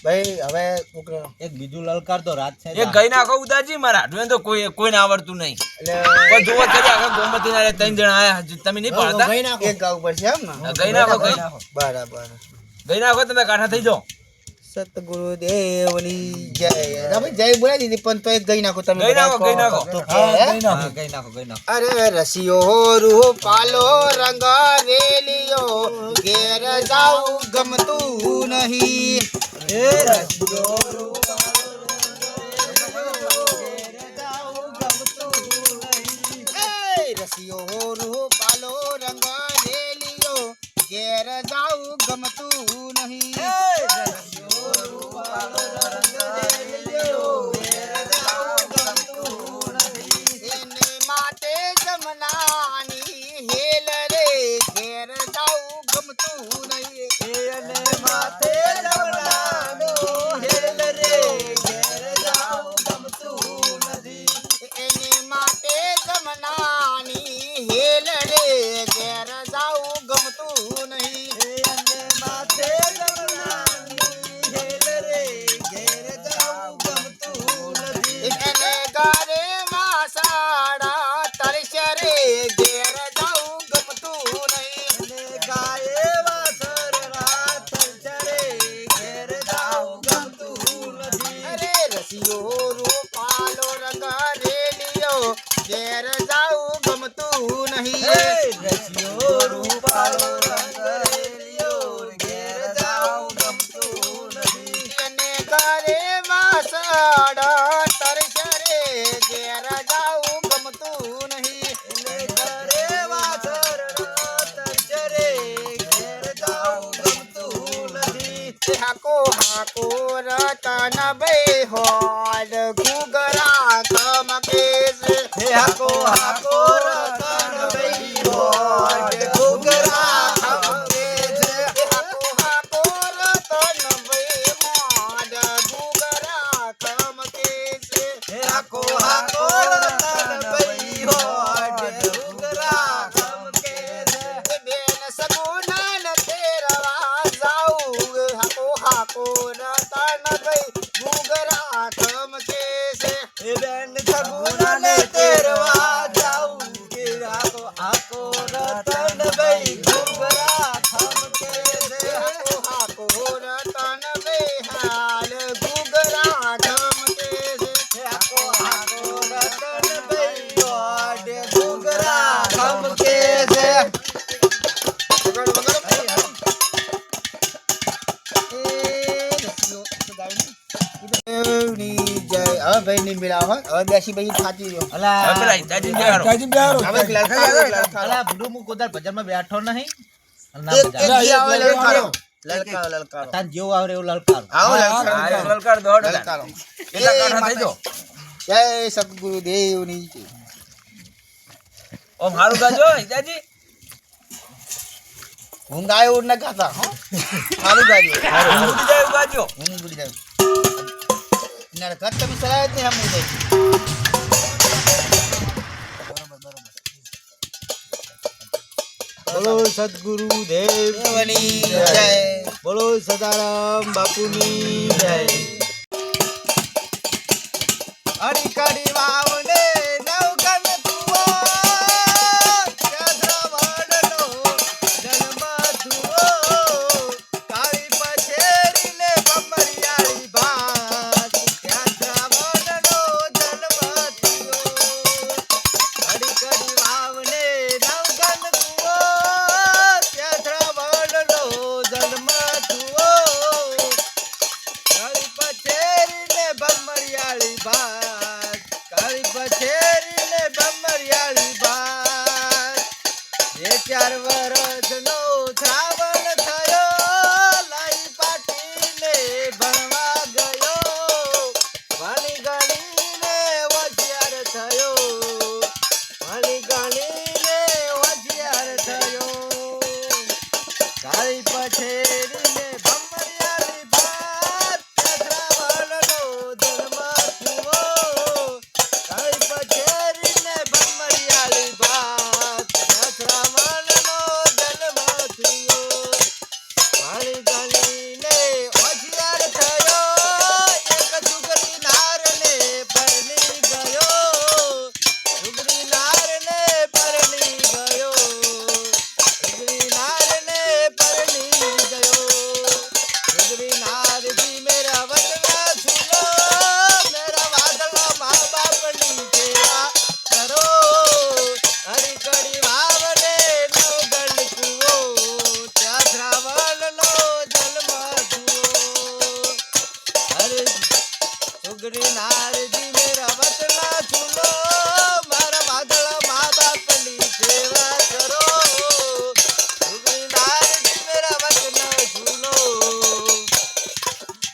ભાઈ હવે એક બીજું લલકાર તો રાત છે એક ગઈ નાખો ઉદાજી મારા હાડવે તો કોઈને આવડતું નહીં કોઈ જોવો છે આખા ગોમતી ના 3 જણા આયા તમે નહીં પાડતા એક ગાવ પડશે એમ ને ગઈ નાખો બરાબર ગઈ નાખો તમે કાઠા થઈ જાઓ સતગુરુદેવની જય ભાઈ જય બોલાવી દીધી પણ તો એક ગઈ નાખો તમે ગઈ નાખો ગઈ નાખો અરે રસિયો રૂ પાલો રંગ વેલિયો ઘેર જાઉં ગમતું નહીં એ રસિયો રૂ રસિયો રૂ પાલો રંગ વેલિયો ઘેર જાઉં ગમતું નહીં રતન બે હોડ ઘુગરા કમકે છે હાકો હાકો રતન બે હોડ ઘુગરા કમકે છે હાકો હાકો રતન બે હોડ ઘુગરા કમકે છે હાકો હાકો રતન બે હોડ ઘુગરા કમકે છે બેન સગુના ન તેરવા જાઉં હાકો હાકો ભાઈ ની મિલાવ હવે બેસી ભાઈ થાકી ગયો અલા પેલા દાદી બેહારો હવે અલા બુડુ મુ કોદાર બજારમાં બેઠો નહીં લલકારો તાન જેવું આવે એવું લલકાર આવો લલકાર દોડ લલકારો એટલા કાઠા થઈ જાઓ જય સદગુરુદેવની જય ઓમ હારું ગાજો દાદી હું ગાયો ઉડ ના ગાતા હો હારું ગાજો ઉડી જાય ગાજો હું ઉડી જાય ના ઘર તમે ચલાવે જ નહીં હમ ઉડે બોલો સદગુરુદેવની જય બોલો સદારામ બાપુની જય અડી કડી વાવને નવગન તુઓ ચંદ્રવડનો જન્મ તુઓ કાળી પછેરી લે બમરિયાળી ભાત ચંદ્રવડનો જન્મ તુઓ અડી કડી વાવને નવગન તુઓ ચંદ્રવડનો જન્મ તુઓ કાળી પછેરી લે બમરિયાળી ભાત કાળી સુગરી નારજી મેરા વતના સુનો મારા વાદળા મા બાપની સેવા કરો સુગરી નારજી મેરા વતના સુનો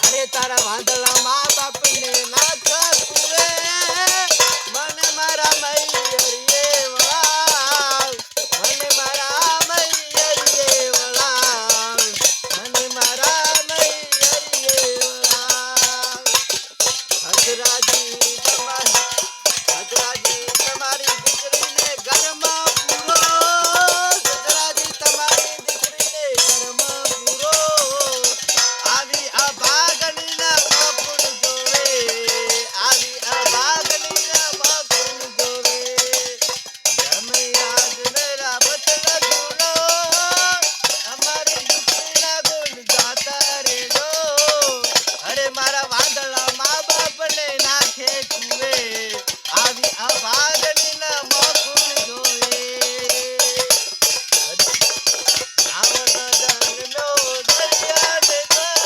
અરે તારા વાદળા મા બાપને નાખા તુએ મને મારા મૈયરીએ વળાવ મને મારા મૈયરીએ વળાવ મને મારા મૈયરીએ વળાવ હજરાજી તમારી દીકરીને ઘરમાં પૂરો હજરાજી તમારી દીકરીને ઘરમાં પૂરો આવી અભાગની ના બકુલ જોવે આવી અભાગની ના બકુલ જોવે તમે આજ મેરા બતલા જોડો અમારી દીકરીના ગુણ ગાતા રેડો અરે મારા વાદળા મા બાપને નાખે કુવે આવી અભાગની ના બકુલ જોવે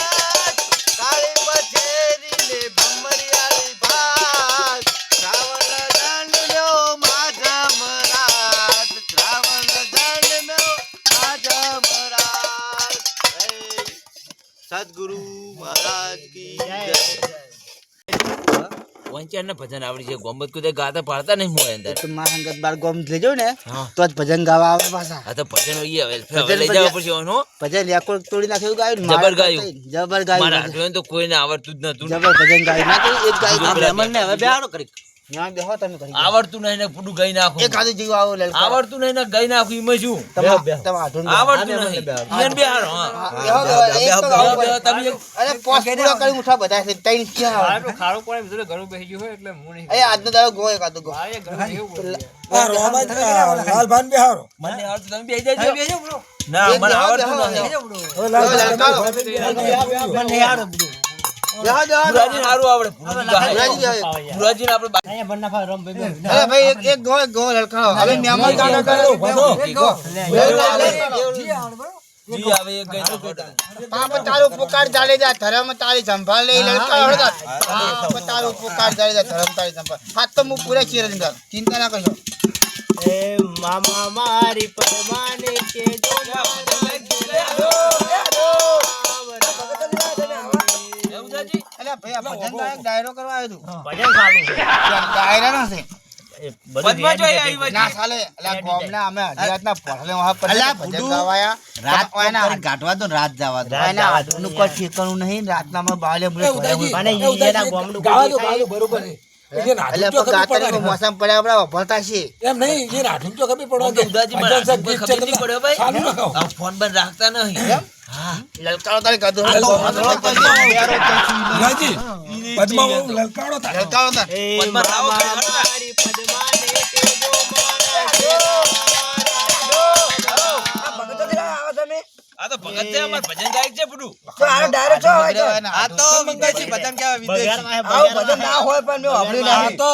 કાળી પછેરીને ભમરિયાળી ભાત શ્રાવણ દંડનો માધા મરાઠ શ્રાવણ દંડનો માધા મરાઠ સદગુરુ મહારાજ કી જય વંચાણ ભજન આવડી છે ગોમત કુદે ગાતા પાડતા નહીં હું અંદર તો માં હંગત બાર ગોમ લેજો ને હા તો જ ભજન ગાવા આવે પાછા આ તો ભજન ઈ હવે લઈ જવા પડશે ઓનો ભજન યાકોલ તોડી નાખ્યું ગાયું ને જબર મારે ગાયું. જબર ગાયું મારા હાડવે તો કોઈને આવડતું જ નતું જબર ભજન ગાયું ના કોઈ એક ગાયું આ બ્રાહ્મણને હવે બેહાડો કરી ન્યા બેહો તમે કરી આવડતું નહીં ને પૂરું ગઈ નાખું એક આદુ જીવ આવો લલકાર આવડતું નહીં ને ગઈ નાખું એમાં શું તમે આઢું આવડતું નહીં ઈયન બેહાડો હા બેહો બેહો એક તો ગાવું બેહો, પડે. તમે એક અરે પોસ પૂરો કરી ઉઠા બધા છે તૈન ક્યાં આવે ખાડો પડે બધું ઘરું બેસી ગયું હોય એટલે હું નહીં એ આજનો દાડો ગો એક આદુ ગો આ ઘરું એવું મને આવડતું તમે બેહી જાજો ના મને આવડતું નહીં બેહો બેહો પુરાજીને હારું આવડે પુરાજી ગાય. પુરાજી ગાય. પુરાજીને આપણે બા- અરે ભાઈ એક ગો લલકારો હવે મેમન ગાડો કરો એક ગો જી આવે એક ગઈ તો ખોટા. પાપ તારું પુકાર ચાલે જા ધર્મ તારી સંભાળ લે લલકારો હળગા પાપ તારું પુકાર ચાલે જા ધર્મ તારી સંભાળ હાથ તો હું પૂરા ચીર દઉં ચિંતા ના કરશો એ મામા મારી પરમાને કે જો એવું થાજી? અલ્યા ભાઈ આ ભજન ગાયક ડાયરો કરવા આવ્યો તું ભજન ચાલુ ડાયરા ના છે પદ્મા જોઈ આવી ના વચ્ચે. ચાલે અલ્યા ગોમના અમે અઢિયાતના ભણલે વહા પર ભજન ગાવાયા રાત ઓયના ગાંઠવા તો રાત જવા દો એના હાથનું કોઈ ઠેકાણું નહીં રાતના માં બાલે મુલે મને ઈયાના ગોમનું અલ્યા પણ ગાતરીનો મોસમ પડ્યા આપડા ભરતા છે આમ તો ઉદાજી મારા હાથમાં કોઈ ખબર નહીં પડ્યો ભાઈ. આ ફોન બંધ રાખતા નહીં હા લલકારો તારે કદો લલકારો તારે પદ્મા લાવો ભાઈ, હળો. મારી પદ્માને કે જો આ તો ભગત છે અમાર ભજન ગાયક છે બધું આ તો મંગાજી ભજન કેવા વિદેશી આ તો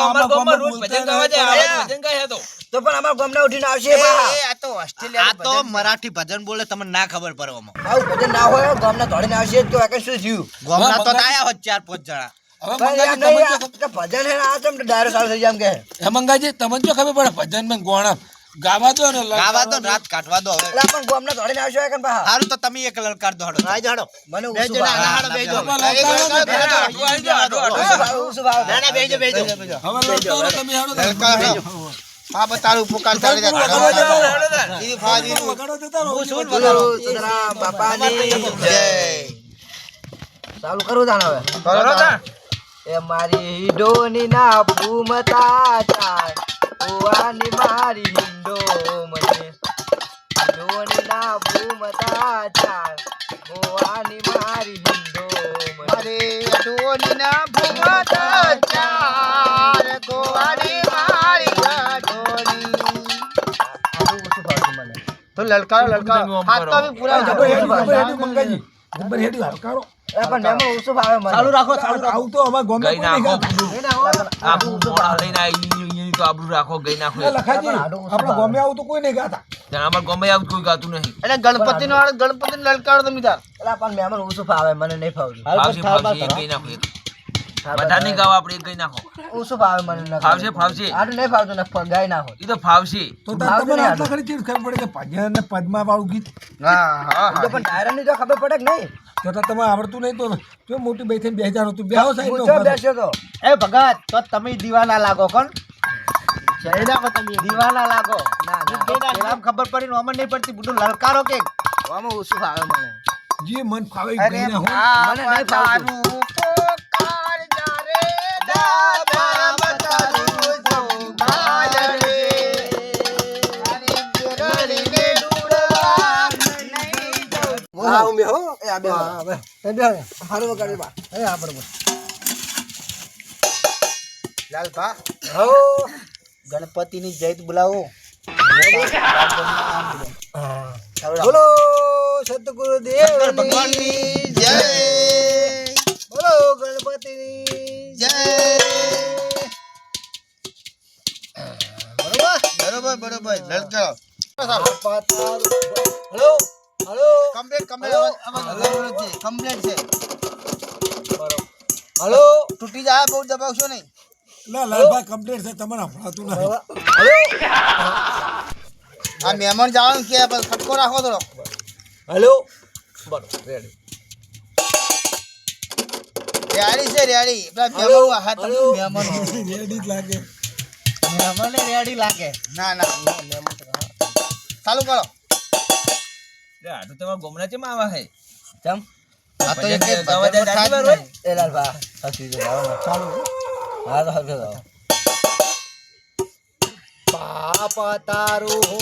અમાર ગામમાં રોજ ભજન ગાવા જાય આ ભજન ગાય તો આ તો ઓસ્ટ્રેલિયા આ તો મરાઠી ભજન બોલે તમને ના ખબર પડે આમાં ગોમના તો આયા હોત 4-5 જણા મંગાજી તમને જો ખબર પડે ભજન માં ગોણા ગાવા દો ને ગાવા દો ને રાત કાઢવા દો હવે સારું તો તમે એક લલકાર દો હડો બે જણા હાડો બેજો આડો આવી જાઓ, આડો, આડો. નાના બેજો બેજો હવે લલકારો તમે હાડો આ બતારું પુકાર ચાલે જા હાડો, હાડો. ઈ ફાજી વગાડો દેતા રહો. જય ચાલુ કરું જાણ હવે કરો તા એ મારી હિંડોની ના ભૂમતા ચાર ઓવાની મારી હિંડો મને હિંડોની ના ભૂમતા ચાર ઓવાની મારી હિંડો મને અરે અડોની ના ભૂમતા ચાર ગોવાડી મારી અડોની તો લલકારો હાથ તો બી પૂરા મંગાજી જબર હેડી હલકારો પણ મેમો ઓછું ભાવે મને ચાલુ રાખો આવું તો અમાર ગોમે ગઈ કોઈ નહીં નાખો ગાતા. આબરૂ મોડા લઈને આવી તો આબરૂ રાખો ગઈ નાખો એ લખાજી આપણા ગોમે આવું તો કોઈ નહીં ગાતા ત્યાં અમાર ગામમાં આવું કોઈ ગાતું નહીં અને ગણપતિનો વાળો ગણપતિને લલકારો તમે તાર પણ મેમો ઓછું ભાવે મને નહીં ભાવતું ફાવશે ફાવશે એક ગઈ નાખો એક. બધા નહીં ગાવ આપણે એક ગઈ નાખો ઓછું ભાવે મને ના ફાવશે ફાવશે આટલું નહીં ફાવતું ને ગાય ના હોય એ તો ફાવશે તો તમને આટલા ખરી ચીજ ખબર પડે કે ભજન ને પદ્મા વાળું ગીત તો પણ ડાયરા ની તો ખબર પડે કે નહીં તો તમે આવડતું નહીં તો જો મોટી બે થઈને 2000 તું બેહો સાહેબ હું ચો બેસ્યો તો એ ભગત તો તમે દીવાના લાગો કોણ શરીર નાખો તમે દીવાના લાગો ના પેલા ખબર પડી ને અમને નહીં પડતી બધું લલકારો કે આમાં ઓછું ભાવે મને જે મન ફાવે એ અરે ગઈને હું મને નહીં ફાવતું પોકાર જારે દાતા બતારું સંભાળ રે અરે ગરડીને ડૂરવા નહીં જવું. હા હું બેહો એ આ બેહો એ બેહો હારું વગાડી બા એ આ બરોબર લાલભા હો ગણપતિની જય બોલાવો બોલો સતગુરુ શંકર દેવ ભગવાનની જય બોલો ગણપતિની જય બરોબર બરોબર લલકારો હેલો હેલો કમ્પ્લીટ છે હેલો તૂટી જાય બહુ દબાવશો નહીં લા લાલભાઈ કમ્પ્લીટ છે તમને હફળાતું નહીં હેલો આ મહેમાન જવાનું કે બસ ખટકો રાખો થોડો હેલો બરોબર રેડી રેડી છે રેડી પેલા મહેમાન હાથ મહેમાન રેડી જ લાગે મને રેડી લાગે ના ના ચાલુ કરો આટલું તમારા ગોમના ચેમ આવા હે ચમ આ તો એક ભજન ગાવા જાય ભજન દાદી થાય જ વાર નહીં. એ લાલભા સાચી છે ચાલો હા તો હરખે જાઓ પાપ તારું હો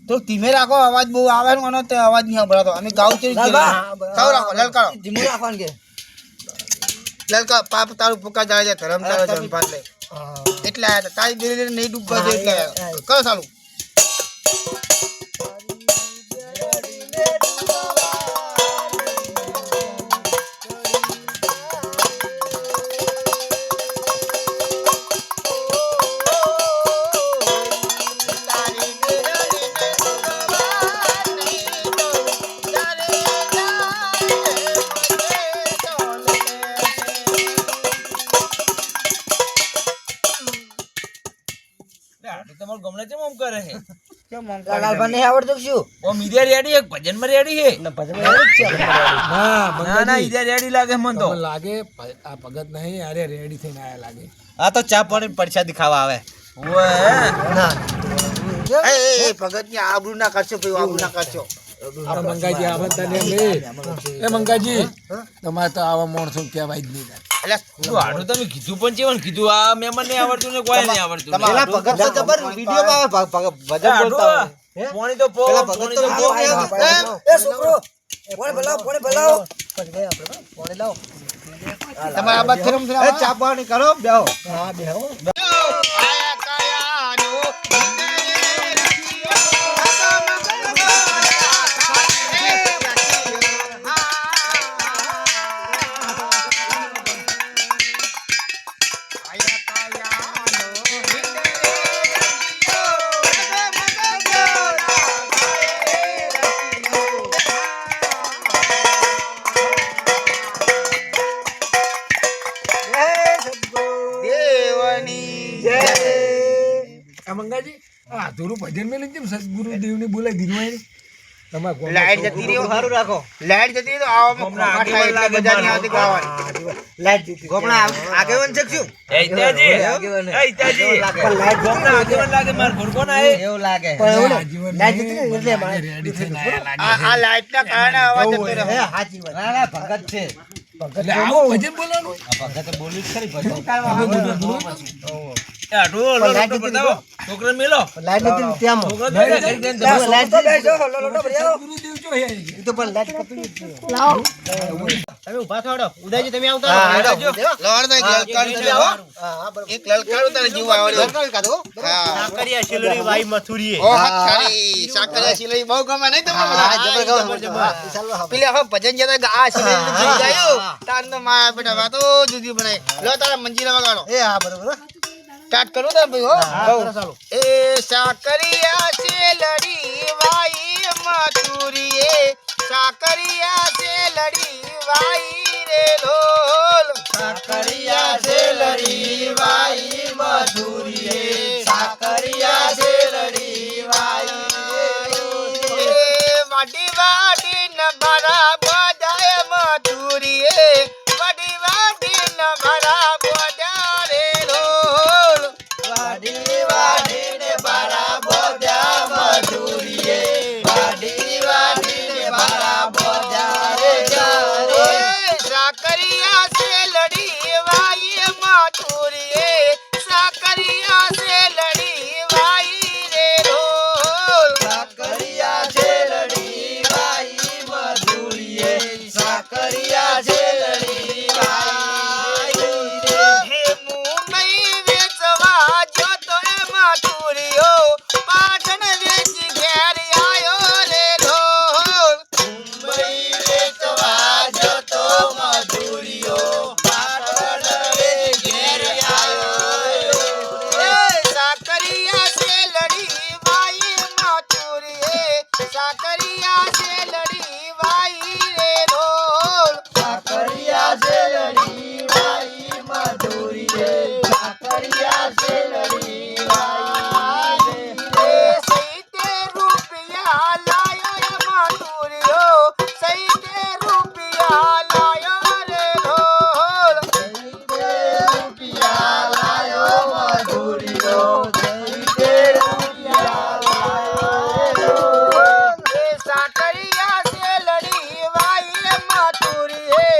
તો ધીમે રાખો અવાજ બહુ આવે ને એનો તે અવાજ નહીં સંભળાતો અમે ગાઉ ચડી ચાલુ રાખો લલકારો ધીમું રાખવાનું કે લલકા પાપ તારું પુકા જાય છે ધરમ તારો જનપાત લે એટલે આયા હતા. તારી ધીરે ધીરે નહીં ડૂબવા દે એટલે આયા. કરો ચાલુ આટલું તમારા ગોમના ચેમ આમ કરે હે લાલભા નહીં આવડતું શું ઓ મીડિયા રેડી એક ભજન માં રેડી હે ને ભજન રેડી જ છે ના ના ઈદા રેડી લાગે મન તો તમને લાગે આ ભગત નહીં અરે રેડી થઈને આયા લાગે આ તો ચા પાણી પરસાદી ખાવા આવે ઓએ એ ભગત ની આબરૂ ના કરશો ભાઈ આબરૂ ના કરશો મંગાજી આવે તને એ મંગાજી તમારે તો આવા માણસો કહેવાય જ નહીં એટલે તું આડું તમે કીધું પણ ચેવન કીધું આ મહેમાન ને આવડતું ને કોઈ નહીં આવડતું પેલા ભગત તો જબર વિડીયો માં ભજન બોલતા હોય. પોણી તો પો પોણી તો પો એ છોકરો કોણ બોલાવો તમારે આ બાદ ફેરમ એ ચા પાણી કરો બેહો હા બેહો આયા કાયાનો દેવની જય આ મંગાજી આ અધૂરું ભજન મેં કેમ સદગુરુદેવને બોલાવી દીધું હોય તમારા ગોમમાં લાઈટ જતી રહી સારું રાખો લાઈટ જતી રહી તો આવામાં ખોખા થાય એટલે બધા ની હાથે ગાવાની લાઈટ દીધી ગોમણા આગેવન છે શું એ ઈતાજી એ ઈતાજી ગોમના આગેવાન લાગે માર ઘોડકો ના હે એવું લાગે આ જીવન લાઈટ દીધી ને એટલે મારે રેડી થઈને આયા લાગે આ લાઈટ ના કારણે અવાજ જતો હે રહે સાચી વાત ના ના ભગત છે એટલે આવું ભજન બોલવાનું ભગતે બોલી જ ખરી ભજન એ આડું લો બતાવો છોકરા મેલો લાઈટ નથી ત્યાં છોકરો તો ઘરે જઈને તમે લાઈટ તો બેસો લોટો ભર્યો ગુરુદેવ જો હે એ તો પણ લાઈટ કરતું તમે ઊભા થોડો ઉદયજી તમે આવતા હા, રહો. આવજો. લડતો એક લલકારું છે, હો. એક લલકારું તારે જીવ આવડ્યો. હા. સાકરિયા શિલોરી વાઈ મથુરીએ ઓ હથારી સાકરિયા સિલાઈ બહુ ગમે નહીં તમને બધા? પેલે હવે ભજન જતા કે આ સિલાઈ જીવ ગાયું તારનો માયા બેટા વાતો જુદી બનાવી લો તારા મંજીરા વગાડો એ હા બરોબર સ્ટાર્ટ કરું ને ભાઈ હો એ સાકરિયા સિલડી વાઈ મથુરીએ સાકરિયા સિલડી વાઈ રે ઢોલ સાકરિયા શિલોરી વાઈ મથુરીએ સાકરિયા શિલોરી વાઈ એ વાડી વાડી ન ભરા બજાય મથુરીએ વાડી વાડી ન ભરા બજા રે ઢોલ વાડી વાડી ને બારા બોધ્યા મધુરીએ વાડી વાડી ને બારા બોધ્યા રે જારે સાકરિયા સિલડી વાઈ મથુરીએ સાકરિયા સિલડી વાઈ રે ઢોલ સાકરિયા શેલડી વાઈ મધુરીએ સાકરિયા શેલડી વાઈ હે મુંબઈ વેચવા જોતો એ મથુરીઓ પાટણ વેચી ઘેર આયો રે ઢોલ મુંબઈ વેચવા જતો મધુરીઓ પાટણ રે ઘેર આયો એ સાકરિયા સિલડી વાઈ મથુરીએ સાકરિયા સિલડી વાઈ રે ઢોલ સાકરિયા શેલડી વાઈ મધુરીએ સાકરિયા શેલડી વાઈ એ 70 રૂપિયા લાયો એ મથુરીઓ 70 રૂપિયા લાયો રે ઢોલ રૂપિયા લાયો મધુરીઓ રૂપિયા લાયો એ સાકરિયા સિલડી વાઈ મથુરીએ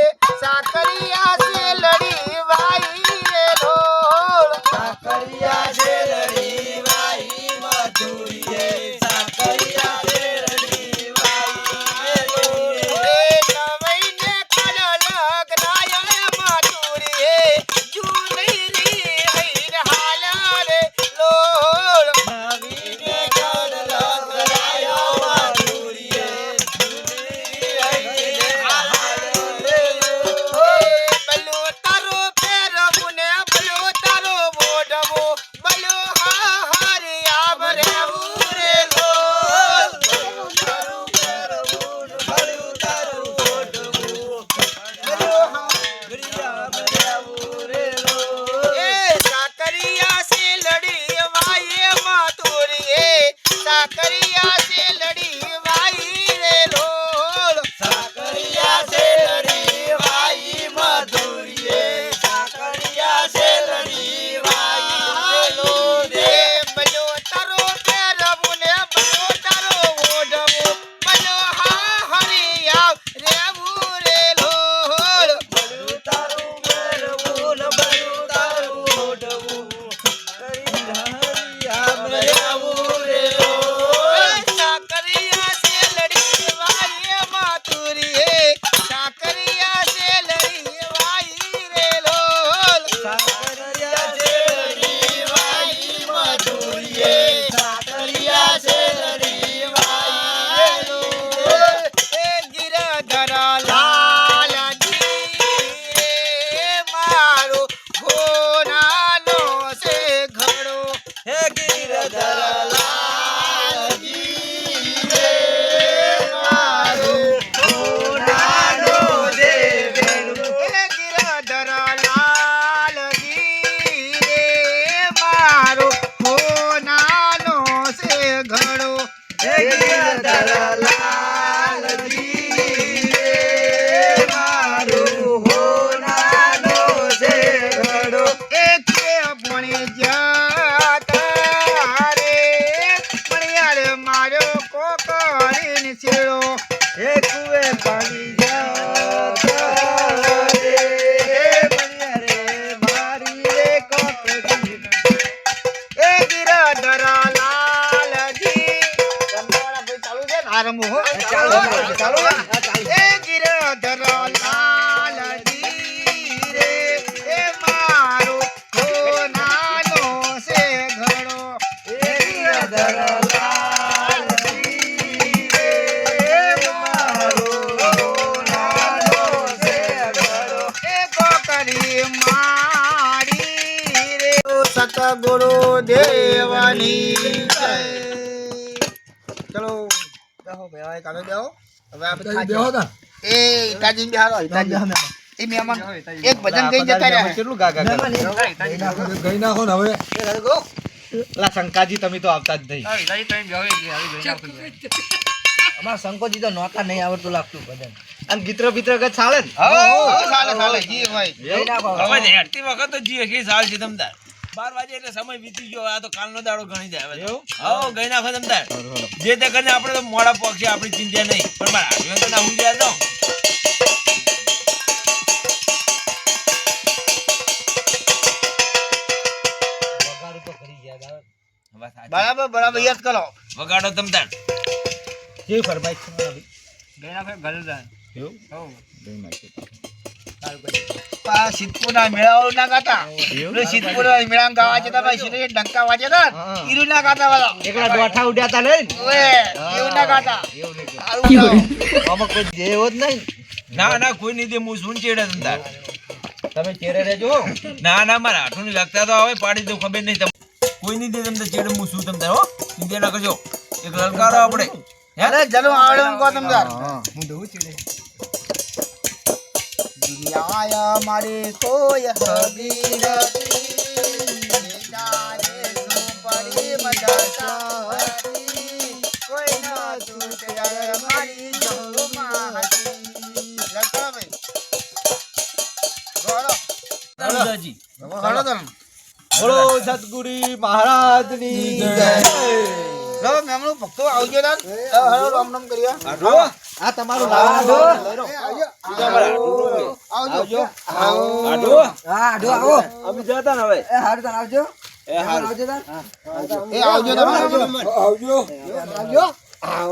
સાકરિયા સિલડી વાઈ રે ઢોલ સાકરિયા શેલડી વાઈ મધુરીએ સાકરિયા શેલડી વાઈ એ નવઈને કલગ નાયો મથુરીએ જુનૈરી હૈર હાલા રે લોલ નવીને કડલ કરાયો મધુરીએ બલો તારો પેરવું ને બલો તારો મોઢવો બલો હા હારી આવ રેવું રે લોલ એ સાકરિયા સિલડી વાઈ મથુરીએ સાકરિયા સિલડી વાઈ રે લોલ સાકરિયા શેલડી વાઈ મધુરીએ સાકરિયા શેલડી વાઈ એ બલો તારો પેરવું ને બલો તારો ઓઢવું બલો હા હરી આવ રેવું રે લોલ તારું મેરવું ન બરું તારું ઓઢવું આવું રે સાકરિયા સિલડી વાઈ મથુરીએ સાકરિયા સિલડી વાઈ રે લોલ સાકરિયા શેલડી વાઈ મધુરીએ સાકરિયા શેલડી વાઈ એ ગિરધર લાલજી રે મારો ઘોડાનો છે ઘડો હે ગિરધર લાલજી રે મારું ઘોડાનો દેવેરું એ ગિરધર લાલજી રે મારો ઘોડાનો છે ઘડો હે ગિરધર લાલજી રે મારું હોનાનો છે ઘડો એકે ભણી જતા રે મણિયાર માર્યો કોકરીને શેરો હે કુએ પાણી જતો રે બનિયા રે મારી રે કોકડી એ ગિરધર રમવું હો ચાલો એ ગિરધર લાલજી રે એ મારો સોનાનો છે ઘડો એ ગિરધર લાલજી રે એ મારો સોનાનો છે ઘડો એ કોકરી મારી રે સતગુરુ દેવની જય ચલો બેહો ભાઈ કામે બેહો હવે આપણે તમે બેહો તા. એ ઈટાજી બેહારો ઈટાજી એ મહેમાન એક ભજન કઈ જતા રહ્યા કેટલું ગાગા કરો ગઈ નાખો ને હવે લા શંકાજી તમે તો આવતા જ નહીં અમાર શંકોજી તો નોતા નહીં આવડતું લાગતું ભજન આમ ગીત્ર બીત્ર ગત ચાલે ને હો ચાલે ચાલે જી હોય ગઈ નાખો હવે હેડતી વખત તો જીએ કે સાલ છે તમદાર 12 વાગે એટલે સમય વીતી ગયો આ તો કાલનો દાડો ગણી જાય હવે હો ગઈ નાખો તમદાર જે તે કરીને આપણે તો મોડા પક્ષી આપણી ચિંતા નહીં પણ મારા હાડવે તો ના હું જાય તો વગાડું તો કરી ગયા દાવ. બરાબર બરાબર યાદ કરો વગાડો તમદાર કેવી ફરમાઈશ છે મારા ભાઈ? પા સિદ્ધપુરના મેળાઓ ના ગાતા સિદ્ધપુરના મેળા ગાવા જતા ભાઈ સિદ્ધે ડંકા વાજે ના ઈરુ ના ગાતા વાળા એકલા દોઠા ઉડ્યા તા લઈને ઓએ એવું ના ગાતા આમાં કોઈ જેવો જ નહીં ના ના કોઈ નહીં દે હું શું ચેડે તમદાર તમે ચેડે રહેજો ના ના મારા હાથું લાગતા તો હવે પાડી દઉં ખબર નહીં તમને કોઈ નહીં દે તમને ચેડે હું શું તમદાર હો ચિંતા ના કરજો એક લલકારો આપણે અરે જરો આવડે એમ કહો તમદાર દુનિયા મારી કોઈ હબીરતી જાને સુપડી મદસાતી કોઈ ન છૂટે મારી જોમાં હતી લખો ભાઈ ગોળો તમદારજી ગોળો તમ બોલો સદગુરી મહારાજની જય લો મેમણો ભક્તો આવજો ના હરો રામ નામ કર્યા આ તમારું લાડો આવજો આડો હા આડો આવો અમે જતા ને હવે એ હારું તાર આવજો એ હારું. આવજો તાર એ આવજો તમે આવજો હા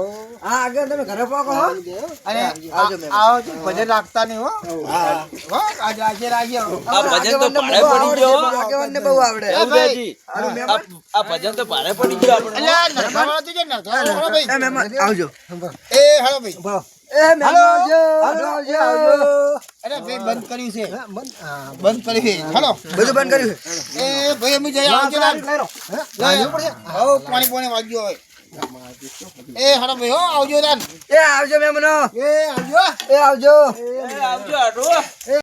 આગળ તમે ઘરે પહોંચો હો અને આવો ભજન રાખતા નહીં હો હો આજે આજે રાખ્યો આ ભજન તો ભારે પડી ગયો આગેવાનને બહુ આવડે એ ભાઈ હારું મહેમાન આ ભજન તો ભારે પડી ગયો આપણે અલ્યા નરખાવાળા તું જે નરખાવાળા ભાઈ એ મહેમાન આવજો એ હાલો ભાઈ એ મહેમાન આવજો આવજો અરે ભાઈ બંધ કર્યું છે બંધ કર્યું છે હાલો બધું બંધ કર્યું એ ભાઈ અમે જઈ આવજો ના હો પાણી પાણી વાગ્યો હોય એ હાલો ભાઈ હો આવજો ના એ આવજો મહેમાનો એ આવજો એ આવજો આવજો આડો